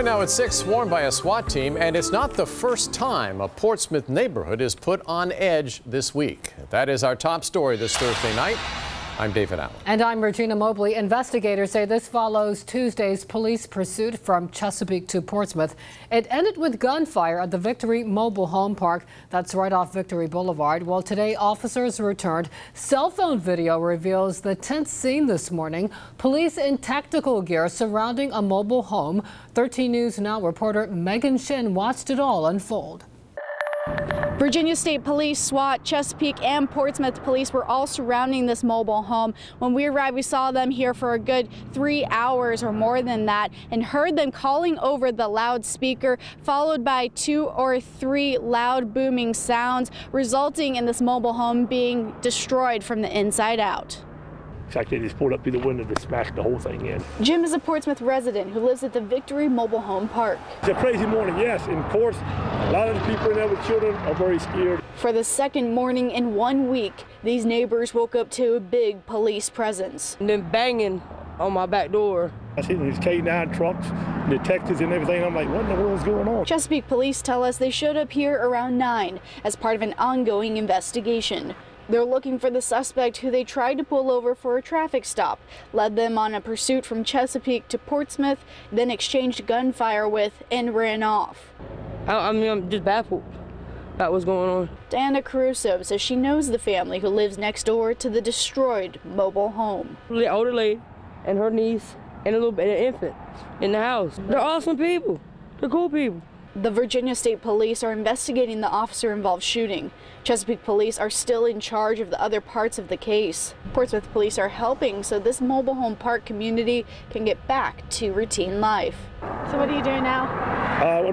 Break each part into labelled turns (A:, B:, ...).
A: Right now it's 6, swarmed by a SWAT team, and it's not the first time a Portsmouth neighborhood is put on edge this week. That is our top story this Thursday night. I'm David Allen.
B: And I'm Regina Mobley. Investigators say this follows Tuesday's police pursuit from Chesapeake to Portsmouth. It ended with gunfire at the Victory Mobile Home Park. That's right off Victory Boulevard. Well, today officers returned. Cell phone video reveals the tense scene this morning. Police in tactical gear surrounding a mobile home. 13 News Now reporter Megan Shin watched it all unfold.
C: Virginia State Police, SWAT, Chesapeake, and Portsmouth Police were all surrounding this mobile home. When we arrived, we saw them here for a good 3 hours or more than that and heard them calling over the loudspeaker, followed by 2 or 3 loud booming sounds, resulting in this mobile home being destroyed from the inside out.
D: In fact, they just pulled up through the window to smash the whole thing in.
C: Jim is a Portsmouth resident who lives at the Victory Mobile Home Park.
D: It's a crazy morning, yes. And of course, a lot of the people in there with children are very scared.
C: For the second morning in 1 week, these neighbors woke up to a big police presence.
E: And then banging on my back door.
D: I see these K9 trucks, detectives and everything. I'm like, what in the world's going on?
C: Chesapeake police tell us they showed up here around 9 as part of an ongoing investigation. They're looking for the suspect who they tried to pull over for a traffic stop, led them on a pursuit from Chesapeake to Portsmouth, then exchanged gunfire with and ran off.
E: I'm just baffled about what's going on.
C: Diana Caruso says she knows the family who lives next door to the destroyed mobile home.
E: The older lady and her niece and an infant in the house. They're awesome people. They're cool people.
C: The Virginia State Police are investigating the officer-involved shooting. Chesapeake Police are still in charge of the other parts of the case. Portsmouth Police are helping so this mobile home park community can get back to routine life. So what are you doing now?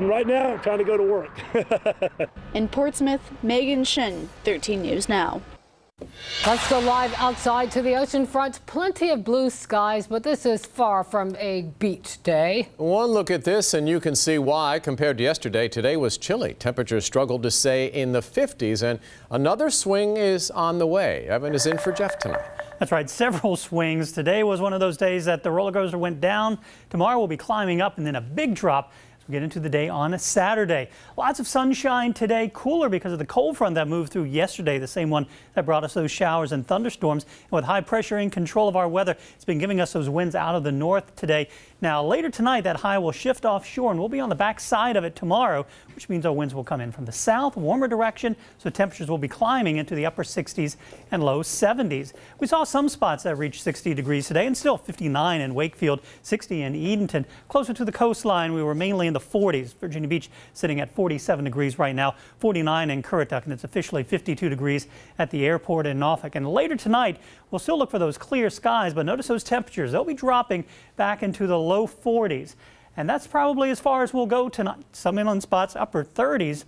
D: Right now, I'm trying to go to work.
C: In Portsmouth, Megan Shin, 13 News Now.
B: Let's go live outside to the ocean front. Plenty of blue skies, but this is far from a beach day.
A: One look at this and you can see why. Compared to yesterday, today was chilly. Temperatures struggled to stay in the 50s, and another swing is on the way. Evan is in for Jeff tonight.
F: That's right, several swings. Today was one of those days that the roller coaster went down. Tomorrow we'll be climbing up and then a big drop. Get into the day on a Saturday. Lots of sunshine today, cooler because of the cold front that moved through yesterday, the same one that brought us those showers and thunderstorms. And with high pressure in control of our weather, it's been giving us those winds out of the north today. Now later tonight, that high will shift offshore and we'll be on the back side of it tomorrow, which means our winds will come in from the south, warmer direction, so temperatures will be climbing into the upper 60s and low 70s. We saw some spots that reached 60 degrees today and still 59 in Wakefield, 60 in Edenton. Closer to the coastline, we were mainly in the 40s. Virginia Beach sitting at 47 degrees right now, 49 in Currituck, and it's officially 52 degrees at the airport in Norfolk. And later tonight, we'll still look for those clear skies, but notice those temperatures. They'll be dropping back into the low 40s. And that's probably as far as we'll go tonight. Some inland spots, upper 30s.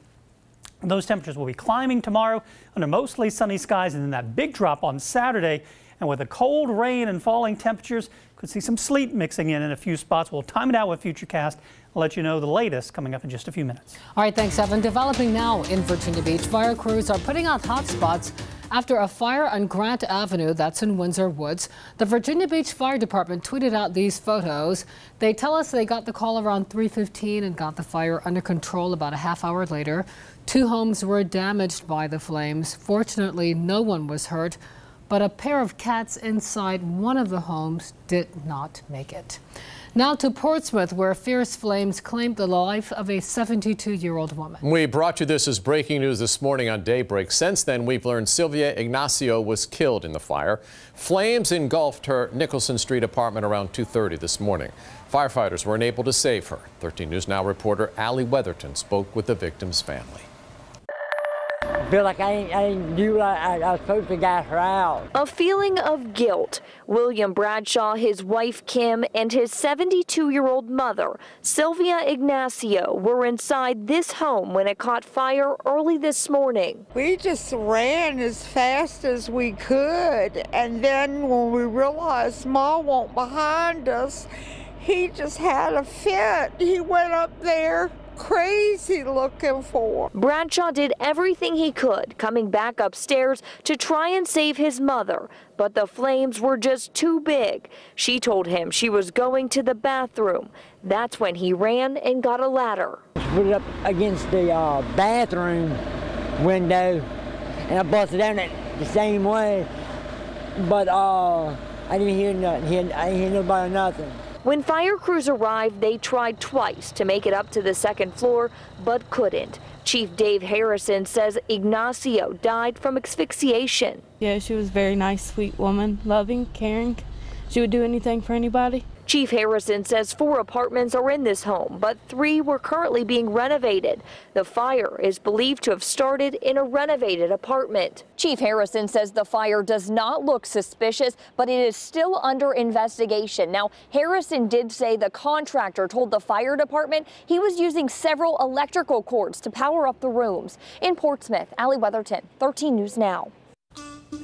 F: Those temperatures will be climbing tomorrow under mostly sunny skies, and then that big drop on Saturday. And with the cold rain and falling temperatures, could see some sleet mixing in a few spots. We'll time it out with Futurecast. I'll let you know the latest coming up in just a few minutes.
B: All right, thanks, Evan. Developing now in Virginia Beach, fire crews are putting out hot spots after a fire on Grant Avenue, that's in Windsor Woods. The Virginia Beach Fire Department tweeted out these photos. They tell us they got the call around 3:15 and got the fire under control about a half hour later. 2 homes were damaged by the flames. Fortunately, no one was hurt, but a pair of cats inside one of the homes did not make it. Now to Portsmouth, where fierce flames claimed the life of a 72-year-old woman.
A: We brought you this as breaking news this morning on Daybreak. Since then, we've learned Sylvia Ignacio was killed in the fire. Flames engulfed her Nicholson Street apartment around 2:30 this morning. Firefighters were unable to save her. 13 News Now reporter Allie Weatherton spoke with the victim's family.
G: I feel like I ain't do like I was supposed to get her out.
H: A feeling of guilt. William Bradshaw, his wife Kim, and his 72-year-old mother, Sylvia Ignacio, were inside this home when it caught fire early this morning.
I: We just ran as fast as we could, and then when we realized Ma wasn't behind us, he just had a fit. He went up there, crazy looking for.
H: Bradshaw did everything he could, coming back upstairs to try and save his mother, but the flames were just too big. She told him she was going to the bathroom. That's when he ran and got a ladder.
G: Put it up against the bathroom window, and I busted down it the same way, but I didn't hear nothing. I didn't hear nobody or nothing.
H: When fire crews arrived, they tried twice to make it up to the second floor, but couldn't. Chief Dave Harrison says Ignacio died from asphyxiation.
J: Yeah, she was a very nice, sweet woman, loving, caring. She would do anything for anybody.
H: Chief Harrison says 4 apartments are in this home, but 3 were currently being renovated. The fire is believed to have started in a renovated apartment. Chief Harrison says the fire does not look suspicious, but it is still under investigation. Now, Harrison did say the contractor told the fire department he was using several electrical cords to power up the rooms. In Portsmouth, Allie Weatherton, 13 News Now.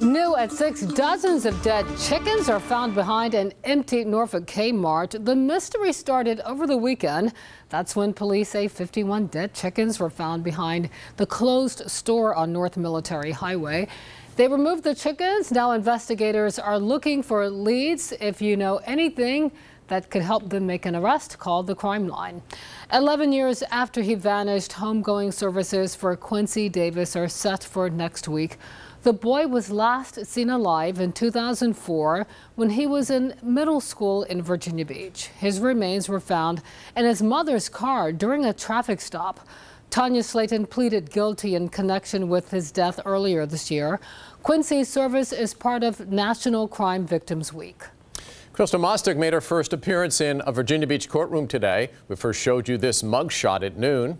B: New at 6, dozens of dead chickens are found behind an empty Norfolk Kmart. The mystery started over the weekend. That's when police say 51 dead chickens were found behind the closed store on North Military Highway. They removed the chickens. Now investigators are looking for leads. If you know anything that could help them make an arrest, call the crime line. 11 years after he vanished, homegoing services for Quincy Davis are set for next week. The boy was last seen alive in 2004 when he was in middle school in Virginia Beach. His remains were found in his mother's car during a traffic stop. Tanya Slayton pleaded guilty in connection with his death earlier this year. Quincy's service is part of National Crime Victims Week.
A: Crystal Mostick made her first appearance in a Virginia Beach courtroom today. We first showed you this mugshot at noon.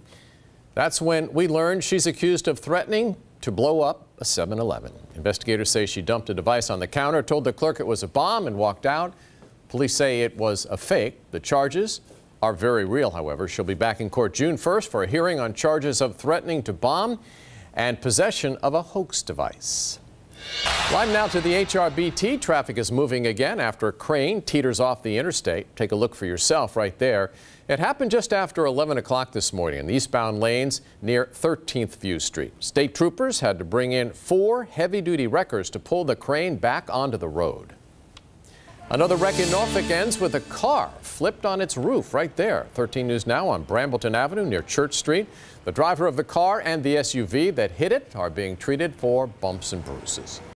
A: That's when we learned she's accused of threatening to blow up a 7-Eleven. Investigators say she dumped a device on the counter, told the clerk it was a bomb, and walked out. Police say it was a fake. The charges are very real, however. She'll be back in court June 1st for a hearing on charges of threatening to bomb and possession of a hoax device. Live now to the HRBT. Traffic is moving again after a crane teeters off the interstate. Take a look for yourself right there. It happened just after 11 o'clock this morning in the eastbound lanes near 13th View Street. State troopers had to bring in 4 heavy-duty wreckers to pull the crane back onto the road. Another wreck in Norfolk ends with a car flipped on its roof right there. 13 News Now on Brambleton Avenue near Church Street. The driver of the car and the SUV that hit it are being treated for bumps and bruises.